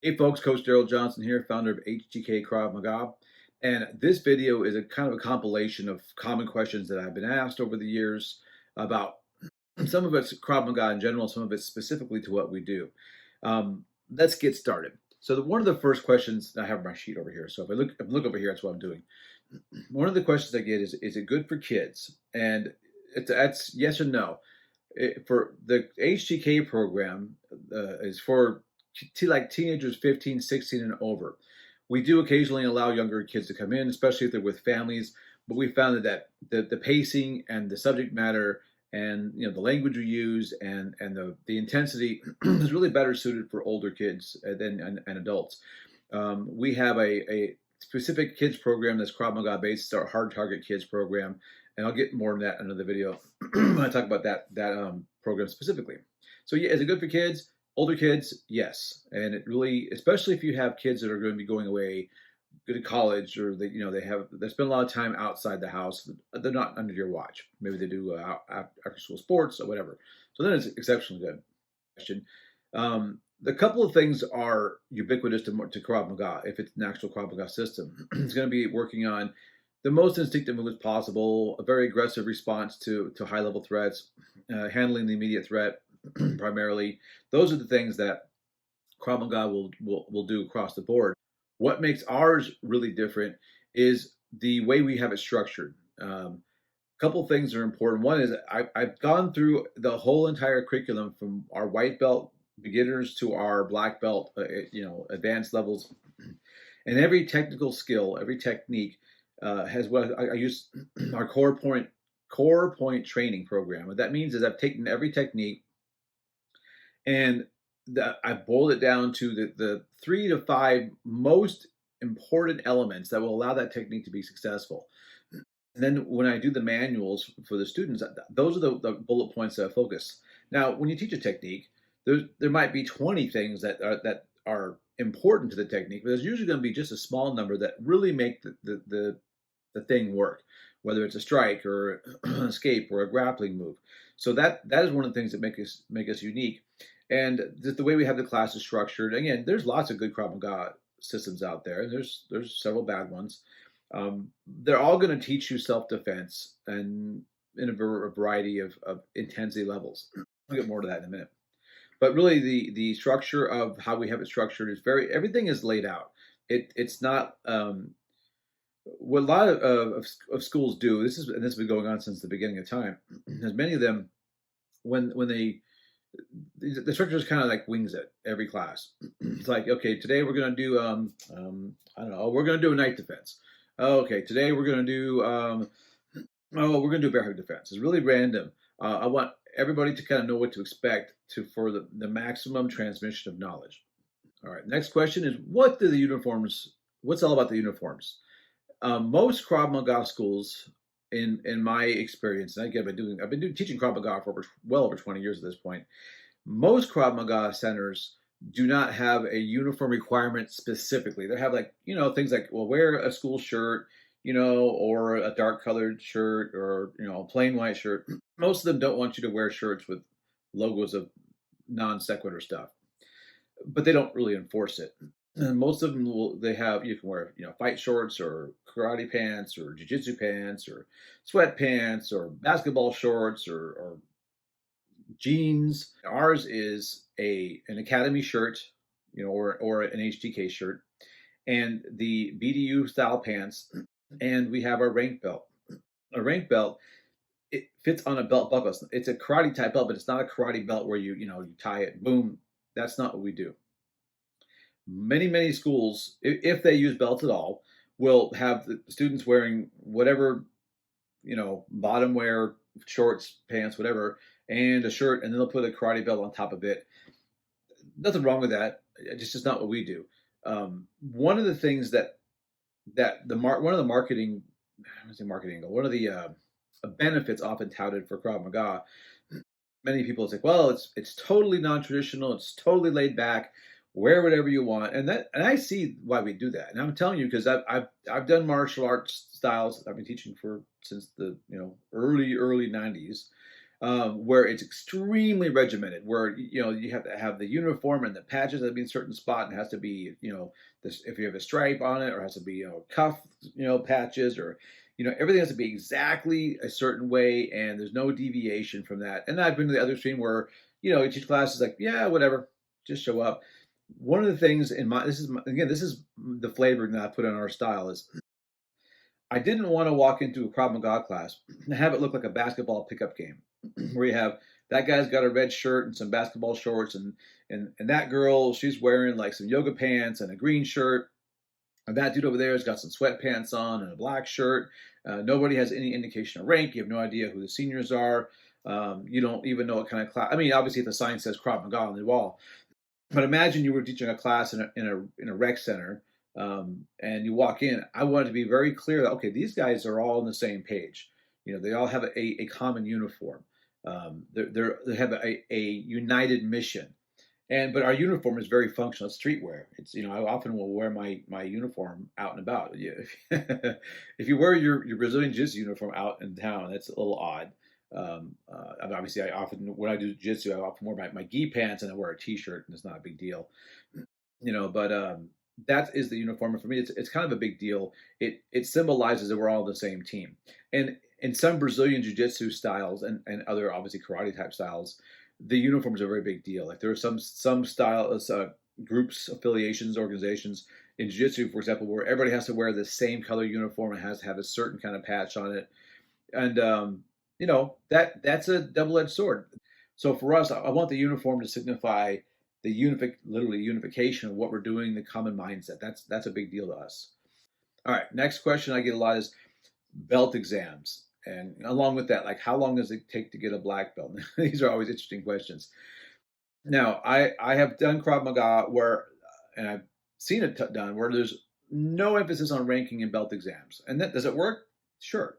Hey folks, Coach Daryl Johnson here, founder of HTK Krav Maga. And this video is a kind of a compilation of common questions that I've been asked over the years about some of it's Krav Maga in general, some of it's specifically to what we do. Let's get started. So one of the first questions, I have my sheet over here. So if I look over here, that's what I'm doing. One of the questions I get is it good for kids? And that's yes or no. For the HTK program is for like teenagers 15, 16 and over. We do occasionally allow younger kids to come in, especially if they're with families, but we found that the pacing and the subject matter and the language we use and the intensity is really better suited for older kids and adults. We have a specific kids program that's Krav Maga based. It's our Hard Target Kids program, and I'll get more on that in another video when I talk about that program specifically. So yeah, is it good for kids? Older kids, yes, and it really, especially if you have kids that are going to be going away, go to college, or they spend a lot of time outside the house. They're not under your watch. Maybe they do after school sports or whatever. So then it's exceptionally good. Question. The couple of things are ubiquitous to Krav Maga. If it's an actual Krav Maga system, it's going to be working on the most instinctive moves possible, a very aggressive response to high level threats, handling the immediate threat primarily. Those are the things that Krav Maga will do across the board. What makes ours really different is the way we have it structured. Couple things are important. One is I've gone through the whole entire curriculum from our white belt beginners to our black belt, advanced levels, and every technical skill, every technique has what I use our core point training program. What that means is I've taken every technique and I boiled it down to the 3 to 5 most important elements that will allow that technique to be successful. And then when I do the manuals for the students, those are the bullet points that I focus. Now, when you teach a technique, there might be 20 things that are important to the technique, but there's usually going to be just a small number that really make the thing work, whether it's a strike or an escape or a grappling move. So that is one of the things that make us unique. And the way we have the classes structured, again, there's lots of good Krav Maga systems out there. There's several bad ones. They're all going to teach you self-defense and in a variety of intensity levels. I'll get more to that in a minute. But really, the structure of how we have it structured is everything is laid out. It's not what a lot of schools do. This has been going on since the beginning of time. As many of them, when the structure is kind of like wings it every class. It's like, okay, today we're going to do I don't know, we're going to do a night defense. Okay, today we're going to do we're going to do bear hug defense. It's really random. I want everybody to kind of know what to expect for the maximum transmission of knowledge. All right, next question is what's all about the uniforms? Most Krav Maga schools, in my experience, and again, I've been teaching Krav Maga for well over 20 years at this point. Most Krav Maga centers do not have a uniform requirement specifically. They have things like, well, wear a school shirt, or a dark colored shirt, or a plain white shirt. Most of them don't want you to wear shirts with logos of non sequitur stuff, but they don't really enforce it. And most of them you can wear fight shorts or karate pants or jiu-jitsu pants or sweatpants or basketball shorts or jeans. Ours is an academy shirt, or an HTK shirt, and the BDU style pants, and we have our rank belt. A rank belt, it fits on a belt buckle. It's a karate type belt, but it's not a karate belt where you tie it, boom. That's not what we do. Many schools, if they use belts at all, will have the students wearing whatever, bottom wear, shorts, pants, whatever, and a shirt, and then they'll put a karate belt on top of it. Nothing wrong with that. It's just not what we do. One of the things one of the marketing, I don't say marketing angle, one of the benefits often touted for Krav Maga, many people say, well, it's totally non-traditional, it's totally laid back, wear whatever you want, and I see why we do that. And I'm telling you because I've done martial arts styles. I've been teaching since the early 90s. where it's extremely regimented, where you have to have the uniform and the patches that be in a certain spot, and it has to be this, if you have a stripe on it, or it has to be cuff patches, or everything has to be exactly a certain way, and there's no deviation from that. And I've been to the other extreme where you teach classes like, yeah, whatever, just show up. One of the things in my this is the flavoring that I put on our style is I didn't want to walk into a Krav Maga class and have it look like a basketball pickup game, where you have that guy's got a red shirt and some basketball shorts, and that girl, she's wearing like some yoga pants and a green shirt, and that dude over there has got some sweatpants on and a black shirt. Nobody has any indication of rank. You have no idea who the seniors are. You don't even know what kind of class. I mean, obviously, the sign says Krav Maga on the wall, but imagine you were teaching a class in a rec center, and you walk in. I wanted to be very clear that, okay, these guys are all on the same page. They all have a common uniform. They have a united mission. But our uniform is very functional. It's streetwear. It's I often will wear my uniform out and about. If you wear your Brazilian Jiu-Jitsu uniform out in town, that's a little odd. Obviously, I often, when I do Jiu-Jitsu, I often wear my gi pants and I wear a T-shirt, and it's not a big deal. But that is the uniform. And for me, it's kind of a big deal. It symbolizes that we're all the same team. And in some Brazilian Jiu-Jitsu styles and other obviously karate type styles, the uniforms are a very big deal. Like there are some style groups, affiliations, organizations in Jiu-Jitsu, for example, where everybody has to wear the same color uniform and has to have a certain kind of patch on it. And that's a double-edged sword. So for us, I want the uniform to signify the literally unification of what we're doing, the common mindset. That's a big deal to us. All right, next question I get a lot is belt exams. And along with that, like, how long does it take to get a black belt? These are always interesting questions. Now, I have done Krav Maga and I've seen it done where there's no emphasis on ranking and belt exams. And does it work? Sure.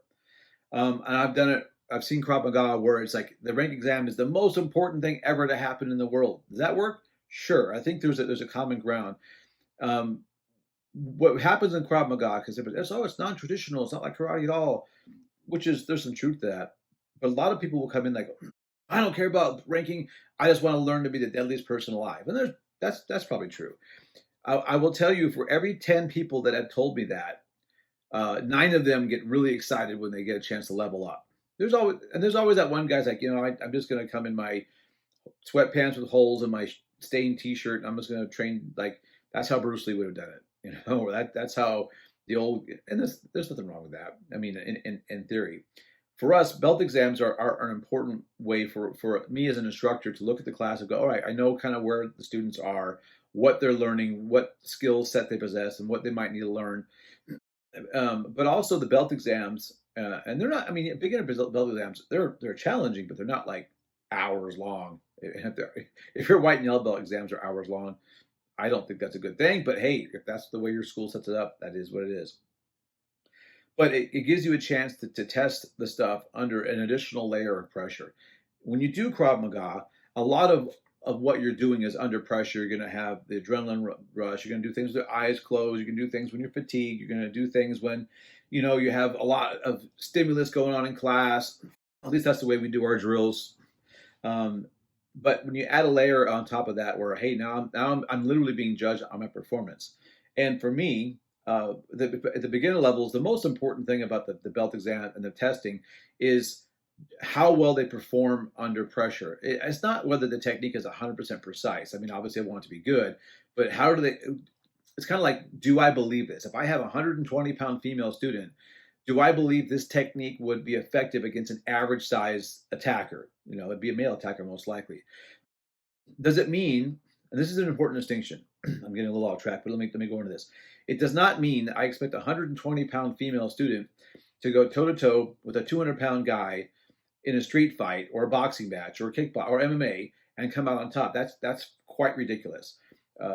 And I've seen Krav Maga where it's like the rank exam is the most important thing ever to happen in the world. Does that work? Sure. I think there's a common ground. What happens in Krav Maga, because it's non-traditional, it's not like karate at all, there's some truth to that. But a lot of people will come in like, I don't care about ranking. I just want to learn to be the deadliest person alive. And that's probably true. I will tell you, for every 10 people that have told me that, 9 of them get really excited when they get a chance to level up. There's always that one guy's like, I'm just going to come in my sweatpants with holes and my stained T-shirt, and I'm just going to train like that's how Bruce Lee would have done it. Or that's how the old, and there's nothing wrong with that. I mean, in theory, for us, belt exams are an important way for me as an instructor to look at the class and go, all right, I know kind of where the students are, what they're learning, what skill set they possess, and what they might need to learn. But also the belt exams, and they're not. I mean, beginner belt exams, they're challenging, but they're not like hours long. If your white and yellow belt exams are hours long, I don't think that's a good thing. But hey, if that's the way your school sets it up, that is what it is. But it gives you a chance to test the stuff under an additional layer of pressure. When you do Krav Maga, a lot of what you're doing is under pressure. You're going to have the adrenaline rush. You're going to do things with your eyes closed. You can do things when you're fatigued. You're going to do things when, you have a lot of stimulus going on in class. At least that's the way we do our drills. But when you add a layer on top of that, where hey, now I'm literally being judged on my performance, and for me, at the beginner levels, the most important thing about the belt exam and the testing is how well they perform under pressure. It's not whether the technique is 100% precise. I mean, obviously, I want it to be good, but how do they? It's kind of like, do I believe this? If I have a 120-pound female student, do I believe this technique would be effective against an average size attacker? It'd be a male attacker most likely. Does it mean, and this is an important distinction, I'm getting a little off track, but let me go into this. It does not mean I expect a 120-pound female student to go toe-to-toe with a 200-pound guy in a street fight or a boxing match or kickbox or MMA and come out on top. That's quite ridiculous.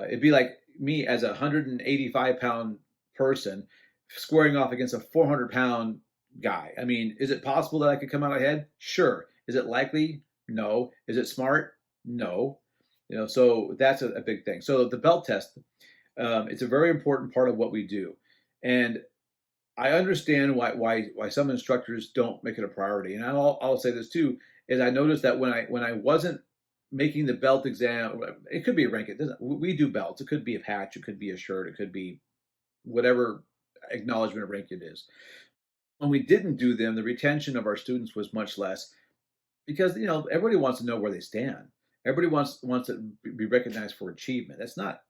It'd be like me as a 185-pound person squaring off against a 400-pound guy. I mean, is it possible that I could come out ahead? Sure. Is it likely? No. Is it smart? No. So that's a big thing. So the belt test, it's a very important part of what we do. And I understand why some instructors don't make it a priority, and I'll say this too, is I noticed that when I wasn't making the belt exam, it could be a rank. It doesn't. We do belts. It could be a patch. It could be a shirt. It could be whatever acknowledgement of rank it is. When we didn't do them, the retention of our students was much less because everybody wants to know where they stand. Everybody wants to be recognized for achievement. That's not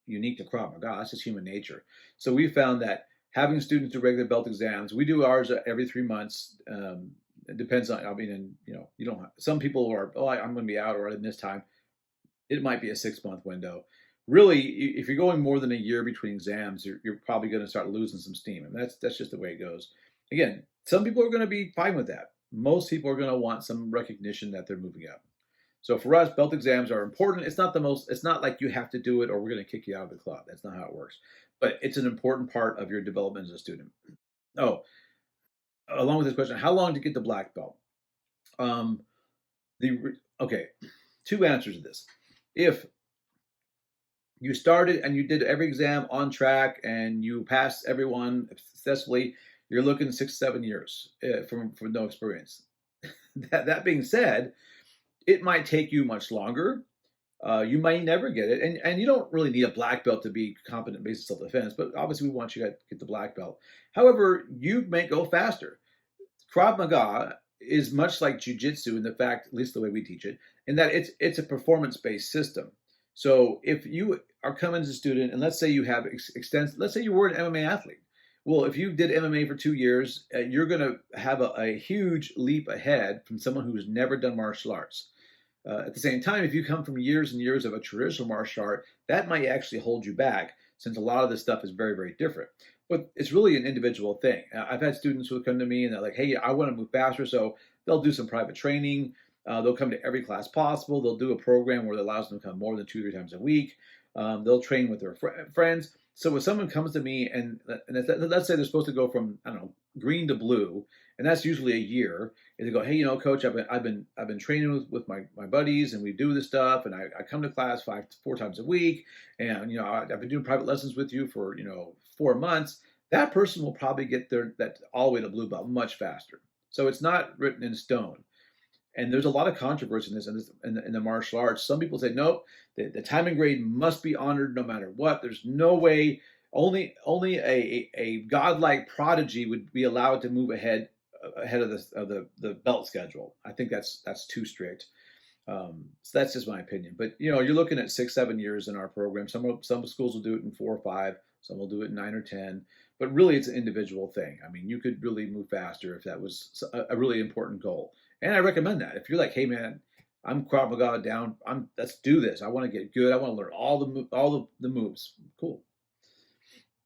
unique to Krav Maga. That's just human nature. So we found that having students do regular belt exams, we do ours every 3 months. It depends on. I mean, and you don't. Some people are, I'm going to be out or in this time. It might be a 6 month window. Really, if you're going more than a year between exams, you're probably going to start losing some steam, and that's just the way it goes. Again, some people are going to be fine with that. Most people are going to want some recognition that they're moving up. So for us, belt exams are important. It's not the most. It's not like you have to do it or we're going to kick you out of the club. That's not how it works. But it's an important part of your development as a student. Oh, along with this question, how long to get the black belt? Um, okay, two answers to this. If you started and you did every exam on track and you passed everyone successfully, you're looking 6-7 years from no experience. That being said, it might take you much longer. You might never get it, and you don't really need a black belt to be competent in basic self-defense. But obviously, we want you to get the black belt. However, you may go faster. Krav Maga is much like Jiu-Jitsu in the fact, at least the way we teach it, in that it's a performance-based system. So if you are coming as a student, and let's say you have let's say you were an MMA athlete. Well, if you did MMA for 2 years, you're going to have a huge leap ahead from someone who's never done martial arts. At the same time, if you come from years and years of a traditional martial art, that might actually hold you back since a lot of this stuff is very, very different. But it's really an individual thing. I've had students who come to me and they're like, hey, I want to move faster. So they'll do some private training. They'll come to every class possible. They'll do a program where it allows them to come more than 2 or 3 times a week. They'll train with their friends. So when someone comes to me and let's say they're supposed to go from, I don't know, green to blue, and that's usually a year, and they go, hey, coach, I've been training with my buddies, and we do this stuff, and I come to class 4 times a week, and I've been doing private lessons with you for 4 months. That person will probably get that all the way to blue belt much faster. So it's not written in stone. And there's a lot of controversy in the martial arts. Some people say, nope, the time and grade must be honored no matter what. There's no way. Only a godlike prodigy would be allowed to move ahead of the belt schedule. I think that's too strict. So that's just my opinion. But you're looking at 6-7 years in our program. Some schools will do it in 4 or 5. Some will do it in 9 or 10. But really, it's an individual thing. I mean, you could really move faster if that was a really important goal. And I recommend that. If you're like, hey man, I'm Krav Maga down. Let's do this. I want to get good. I want to learn all the moves. Cool.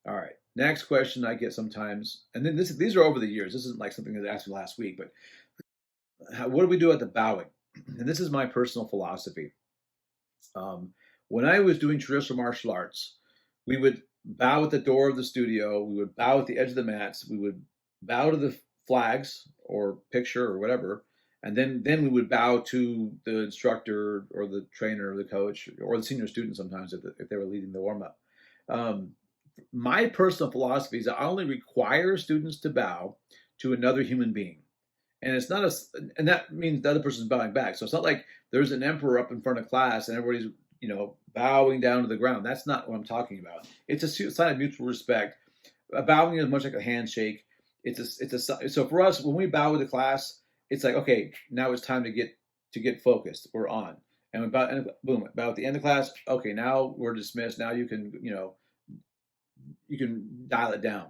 All right. Next question I get sometimes, and then these are over the years. This isn't like something that I asked me last week, but what do we do at the bowing? And this is my personal philosophy. When I was doing traditional martial arts, we would bow at the door of the studio. We would bow at the edge of the mats. We would bow to the flags or picture or whatever. And then we would bow to the instructor or the trainer or the coach or the senior student sometimes if they were leading the warm-up. My personal philosophy is I only require students to bow to another human being. And it's not and that means the other person's bowing back. So it's not like there's an emperor up in front of class and everybody's, bowing down to the ground. That's not what I'm talking about. It's a sign of mutual respect. Bowing is much like a handshake. So for us, when we bow with the class, it's like, okay, now it's time to get focused. We're on. And about at the end of class, okay, now we're dismissed. Now you can dial it down.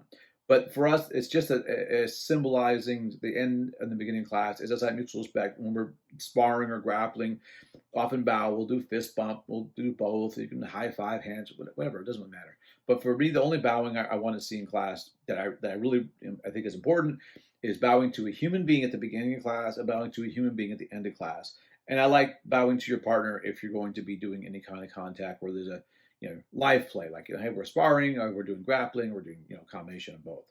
But for us, it's just a symbolizing the end and the beginning of class. It's just like mutual respect. When we're sparring or grappling, often bow. We'll do fist bump. We'll do both. You can high five, hands, whatever. It doesn't matter. But for me, the only bowing I want to see in class that I really I think is important is bowing to a human being at the beginning of class and bowing to a human being at the end of class. And I like bowing to your partner if you're going to be doing any kind of contact where there's a live play, like hey, we're sparring, or we're doing grappling, we're doing combination of both.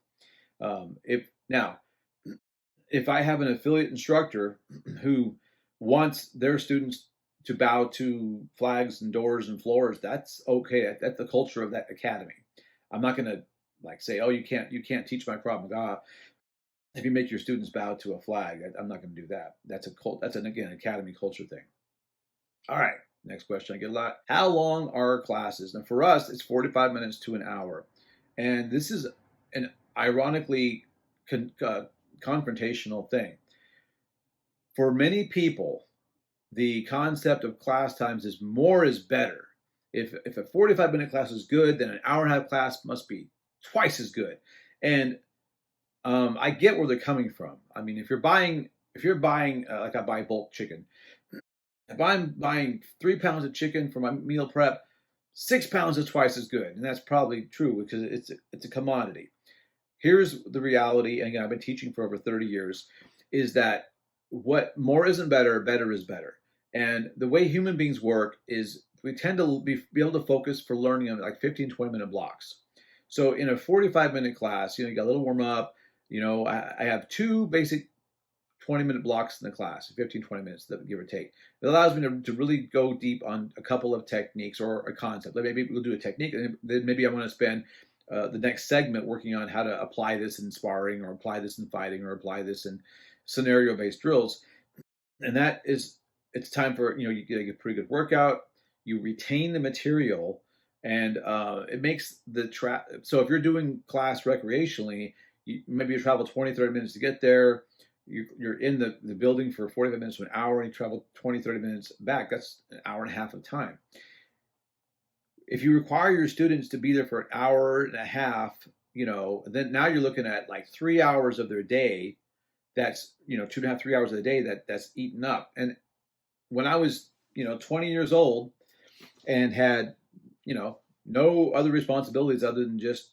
If I have an affiliate instructor who wants their students to bow to flags and doors and floors, that's okay. That's the culture of that academy. I'm not going to like say, oh, you can't teach my Krav Maga if you make your students bow to a flag. I'm not going to do that. That's an again academy culture thing. All right, next question I get a lot. How long are classes? Now for us, it's 45 minutes to an hour, and this is an ironically confrontational thing. For many people, the concept of class times is more is better. If a 45-minute class is good, then an hour and a half class must be twice as good. And I get where they're coming from. I mean, if you're buying like I buy bulk chicken, if I'm buying 3 pounds of chicken for my meal prep, 6 pounds is twice as good, and that's probably true because it's a commodity. Here's the reality, and again, I've been teaching for over 30 years, is that what more isn't better, better is better. And the way human beings work is we tend to be able to focus for learning on like 15, 20-minute blocks. So in a 45-minute class, you got a little warm up. I have two basic 20-minute blocks in the class, 15, 20 minutes, give or take. It allows me to really go deep on a couple of techniques or a concept. Like maybe we'll do a technique, and then maybe I want to spend the next segment working on how to apply this in sparring, or apply this in fighting, or apply this in scenario-based drills. And it's time for, you get a pretty good workout, you retain the material, and it makes so if you're doing class recreationally, maybe you travel 20, 30 minutes to get there, you're in the building for 45 minutes to an hour, and you travel 20, 30 minutes back. That's an hour and a half of time. If you require your students to be there for an hour and a half, then now you're looking at like 3 hours of their day. That's 2.5, 3 hours of the day that's eaten up. And when I was 20 years old and had no other responsibilities other than just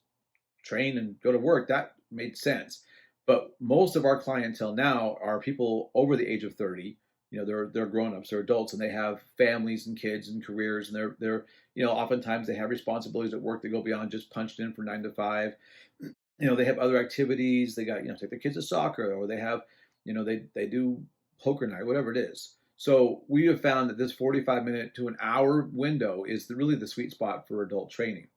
train and go to work, that made sense. But most of our clientele now are people over the age of 30. They're grown-ups, they're adults, and they have families and kids and careers, and they're oftentimes they have responsibilities at work that go beyond just punched in from 9 to 5. They have other activities. They got take their kids to soccer, or they have they do poker night, whatever it is. So we have found that this 45-minute to an hour window is really the sweet spot for adult training.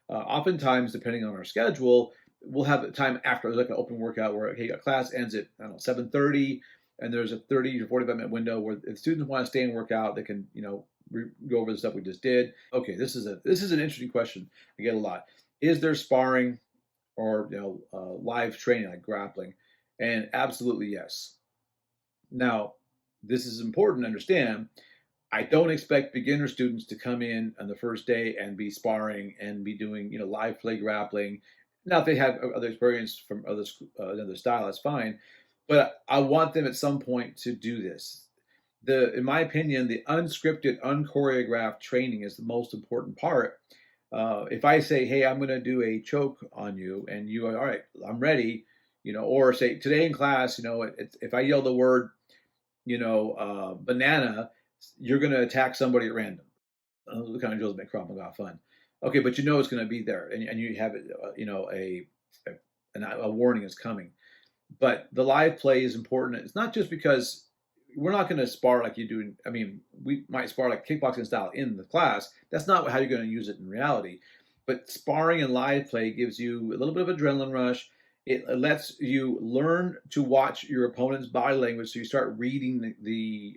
Oftentimes, depending on our schedule, we'll have a time after, like an open workout where class ends at 7:30, and there's a 30 to 45-minute window where if students want to stay and work out, they can go over the stuff we just did. Okay, this is an interesting question I get a lot. Is there sparring or live training like grappling? And absolutely yes. Now, this is important to understand. I don't expect beginner students to come in on the first day and be sparring and be doing live play grappling. Now, if they have other experience from another style, that's fine. But I want them at some point to do this. In my opinion, the unscripted, unchoreographed training is the most important part. If I say, hey, I'm going to do a choke on you, and you are, all right, I'm ready, or say today in class, if I yell the word, banana, you're going to attack somebody at random. Those kind of drills make Krav Maga fun. Okay, but it's going to be there, and you have it, a warning is coming. But the live play is important. It's not just because we're not going to spar like you do. We might spar like kickboxing style in the class. That's not how you're going to use it in reality. But sparring and live play gives you a little bit of adrenaline rush. It lets you learn to watch your opponent's body language, so you start reading the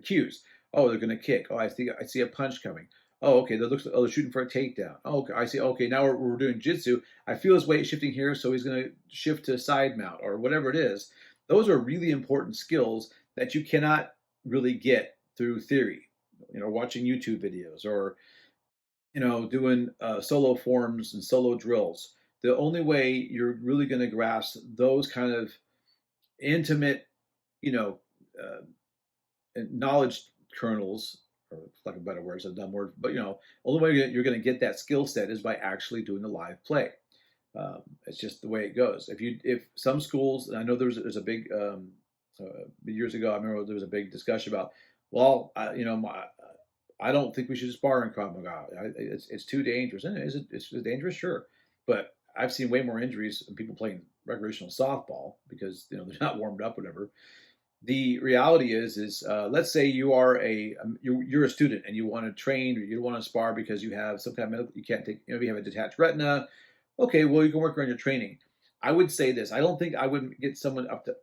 cues. Oh, they're going to kick. Oh, I see a punch coming. Oh, okay. They're shooting for a takedown. Oh, okay, I see. Okay, now we're doing jitsu. I feel his weight shifting here, so he's going to shift to side mount or whatever it is. Those are really important skills that you cannot really get through theory. Watching YouTube videos or doing solo forms and solo drills. The only way you're really going to grasp those kind of intimate, knowledge kernels, or lack of a better word, it's a dumb word, but only way you're going to get that skill set is by actually doing the live play. It's just the way it goes. If some schools, and I know there's a big years ago, I remember there was a big discussion about, well, I don't think we should spar in Krav Maga. It's too dangerous. And it's dangerous, sure, but I've seen way more injuries in people playing recreational softball because they're not warmed up, whatever. The reality is let's say you are you're a student and you want to train, or you want to spar because you have some kind of medical, you can't take, you have a detached retina. Okay, well, you can work on your training. I would say this. I don't think I would get someone up to,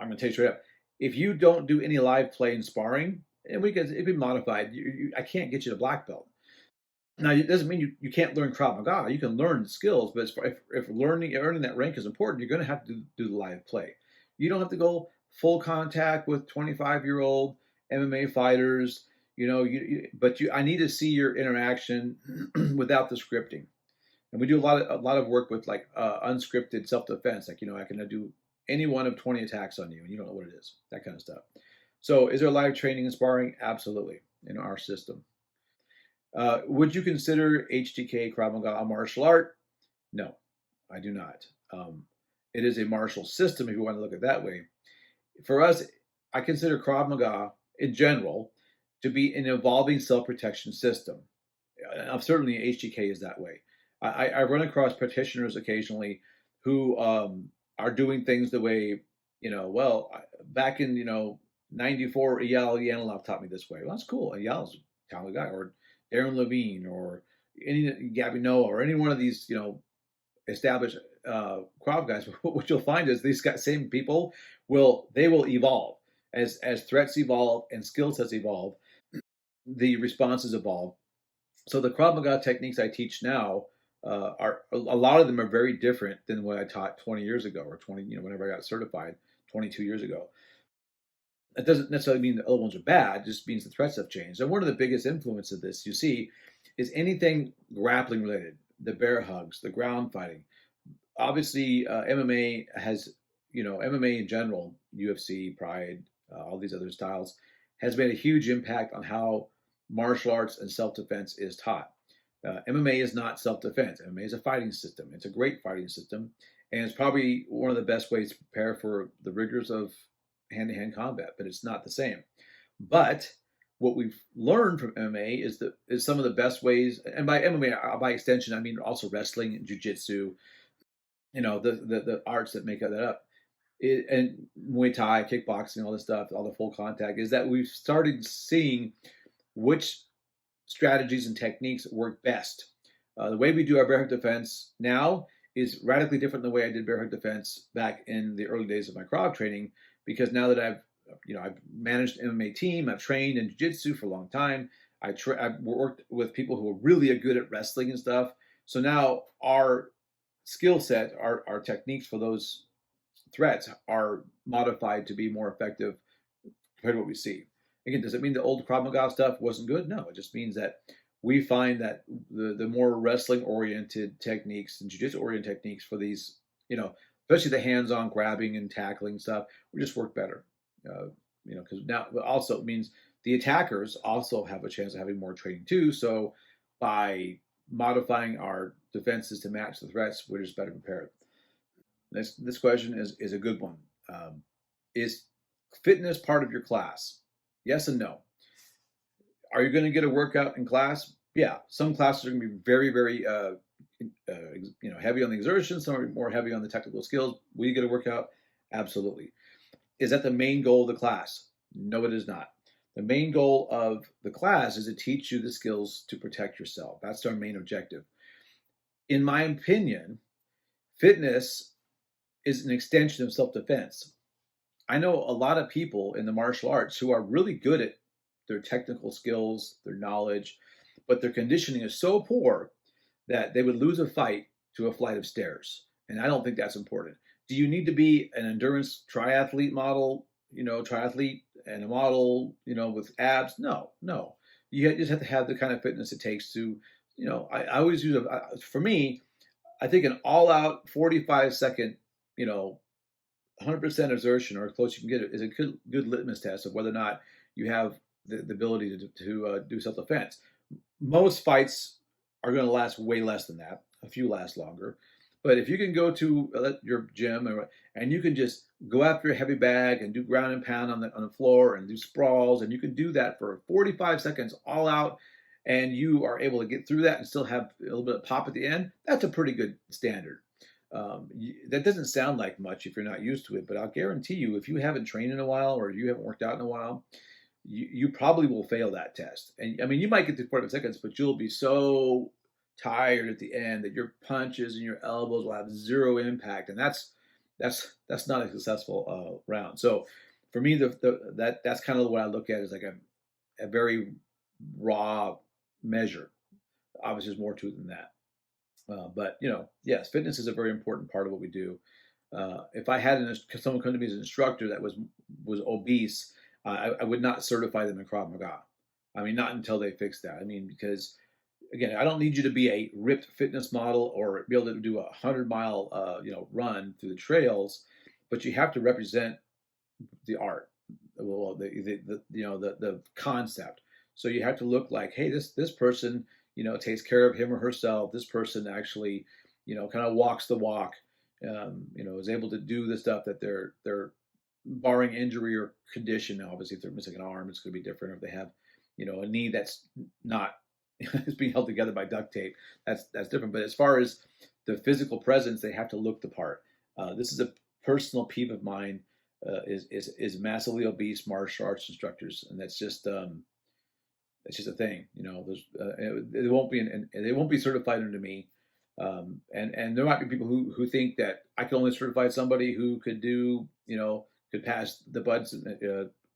I'm going to tell you straight up. If you don't do any live play and sparring, and we can, it be modified, I can't get you to black belt. Now, it doesn't mean you can't learn Krav Maga. You can learn the skills, but if earning that rank is important, you're going to have to do the live play. You don't have to go full contact with 25-year-old MMA fighters. I need to see your interaction without the scripting. And we do a lot of work with like unscripted self defense. Like I can do any one of 20 attacks on you, and you don't know what it is. That kind of stuff. So, is there live training and sparring? Absolutely, in our system. Would you consider HTK Krav Maga a martial art? No, I do not. It is a martial system, if you want to look at it that way. For us, I consider Krav Maga in general to be an evolving self-protection system. Certainly, HTK is that way. I run across practitioners occasionally who are doing things the way, back in, '94, Eyal Yanilov taught me this way. Well, that's cool. Eyal's a talented guy. Or Aaron Levine, or any Gabby Noah, or any one of these, established Krav guys. What you'll find is these same people will evolve as threats evolve and skill sets evolve. The responses evolve. So the Krav Maga techniques I teach now are a lot of them are very different than what I taught 20 years ago, or 20, whenever I got certified 22 years ago. That doesn't necessarily mean the other ones are bad. It just means the threats have changed. And one of the biggest influence of this you see is anything grappling related, the bear hugs, the ground fighting. Obviously, MMA has, MMA in general, UFC, Pride, all these other styles, has made a huge impact on how martial arts and self-defense is taught. MMA is not self-defense. MMA is a fighting system. It's a great fighting system, and it's probably one of the best ways to prepare for the rigors of hand-to-hand combat. But it's not the same. But what we've learned from MMA is some of the best ways, and by MMA, by extension, I mean also wrestling, jiu-jitsu, the arts that make that up. And Muay Thai, kickboxing, all this stuff, all the full contact, is that we've started seeing which strategies and techniques work best. The way we do our bear hug defense now is radically different than the way I did bear hug defense back in the early days of my Krav training, because now that I've managed an MMA team, I've trained in jiu-jitsu for a long time. I've worked with people who are really good at wrestling and stuff. So now our skill set, our techniques for those threats are modified to be more effective compared to what we see. Again, does it mean the old Krav Maga stuff wasn't good? No, it just means that we find that the more wrestling-oriented techniques and jiu-jitsu-oriented techniques for these, especially the hands-on grabbing and tackling stuff, we just work better. Because now also it means the attackers also have a chance of having more training too. So by modifying our defenses to match the threats, we're just better prepared. This question is a good one. Is fitness part of your class? Yes and no. Are you going to get a workout in class? Yeah. Some classes are going to be very, very heavy on the exertion. Some are more heavy on the technical skills. Will you get a workout? Absolutely. Is that the main goal of the class? No, it is not. The main goal of the class is to teach you the skills to protect yourself. That's our main objective. In my opinion, fitness is an extension of self-defense. I know a lot of people in the martial arts who are really good at their technical skills, their knowledge, but their conditioning is so poor that they would lose a fight to a flight of stairs. And I don't think that's important. Do you need to be an endurance triathlete model, triathlete and a model, with abs? No. You just have to have the kind of fitness it takes to, I always use, for me, I think an all-out 45-second, 100% exertion, or as close you can get it, is a good litmus test of whether or not you have the ability to do self-defense. Most fights are going to last way less than that. A few last longer. But if you can go to your gym and you can just go after a heavy bag and do ground and pound on the floor and do sprawls, and you can do that for 45 seconds all out, and you are able to get through that and still have a little bit of pop at the end, that's a pretty good standard. That doesn't sound like much if you're not used to it, but I'll guarantee you, if you haven't trained in a while or you haven't worked out in a while, you probably will fail that test. And I mean, you might get to 45 seconds, but you'll be so tired at the end, that your punches and your elbows will have zero impact, and that's not a successful round. So for me, that's kind of what I look at as like a very raw measure. Obviously, there's more to it than that. But yes, fitness is a very important part of what we do. If I had someone come to me as an instructor that was obese, I would not certify them in Krav Maga. I mean, not until they fix that. I mean, because again, I don't need you to be a ripped fitness model or be able to do a 100-mile run through the trails, but you have to represent the art, well, the concept. So you have to look like, hey, this person takes care of him or herself. This person actually kind of walks the walk. Is able to do the stuff that they're barring injury or condition. Obviously, if they're missing an arm, it's going to be different. Or if they have a knee that's not is being held together by duct tape, that's different. But as far as the physical presence, they have to look the part. This is a personal peeve of mine. Is massively obese martial arts instructors, and that's just it's just a thing. There's it won't be they won't be certified under me. And there might be people who think that I can only certify somebody who could do could pass the BUDS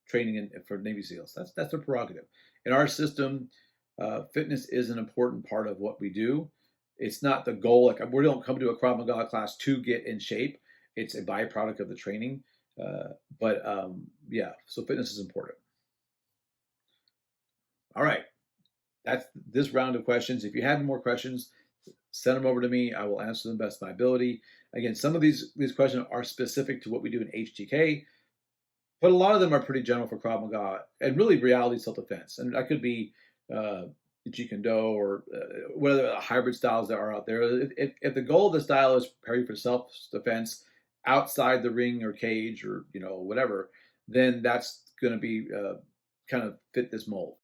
training for Navy SEALs. That's their prerogative. In our system, fitness is an important part of what we do. It's not the goal. Like, we don't come to a Krav Maga class to get in shape. It's a byproduct of the training. But yeah, so fitness is important. All right, that's this round of questions. If you have any more questions, send them over to me. I will answer them best of my ability. Again, some of these questions are specific to what we do in HTK, but a lot of them are pretty general for Krav Maga and really reality self-defense. And that could be Jeet Kune Do or whatever hybrid styles that are out there. If the goal of the style is preparing for self-defense outside the ring or cage or whatever, then that's going to be kind of fit this mold.